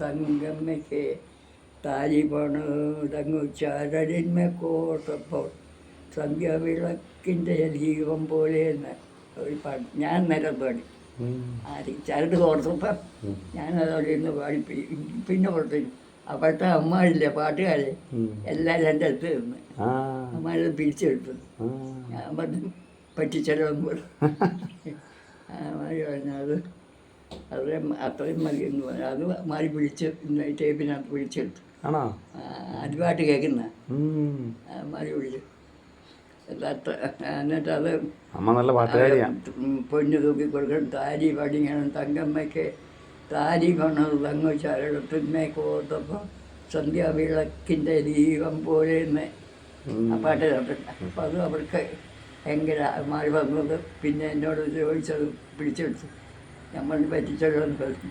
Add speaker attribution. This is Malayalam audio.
Speaker 1: തങ്കമ്മയ്ക്ക് താലി പണിതങ്ങു ചരടിന്മേക്കോട്ടപ്പോൾ സന്ധ്യാവിളക്കിൻ്റെ ദീപം പോലെ എന്ന് ഒരു പാട്ട് ഞാൻ നേരം പാടി. ചരട് കോർത്തപ്പം ഞാനതവിടെ നിന്ന് പാടി. പിന്നെ പുറത്തു അപ്പോഴത്തെ അമ്മയില്ലേ പാട്ടുകാരെ എല്ലാവരും എൻ്റെ അടുത്ത് നിന്ന് അമ്മത് പിരിച്ചെടുത്തു. ഞാൻ പറഞ്ഞു പറ്റിച്ചെലവെന്ന് പറഞ്ഞു. അമ്മ പറഞ്ഞത് അത് അത്രയും മതി എന്ന് പറഞ്ഞു. അത് മാറി പിടിച്ച് ടേപ്പിനകത്ത് പിടിച്ചെടുത്തു. അത് പാട്ട് കേൾക്കുന്ന മാറി പിടിച്ചു. എന്നിട്ടത് പൊന്നു തൂക്കി കൊടുക്കണം, താലി പണിയണം, തങ്കമ്മയ്ക്ക് താലി പണിതങ്ങു ചരടത്തിന്മേ കോർത്തപ്പോൾ സന്ധ്യാവിളക്കിൻ്റെ ദീപം പോലെ എന്ന് ആ പാട്ട് കേട്ടിട്ടുണ്ട്. അപ്പം അത് അവർക്ക് ഭയങ്കര മാറി വന്നത്. പിന്നെ എന്നോട് ചോദിച്ചത് പിടിച്ചെടുത്തു. നമ്മൾ പറ്റിച്ചല്ലോ എന്ന് പറഞ്ഞു.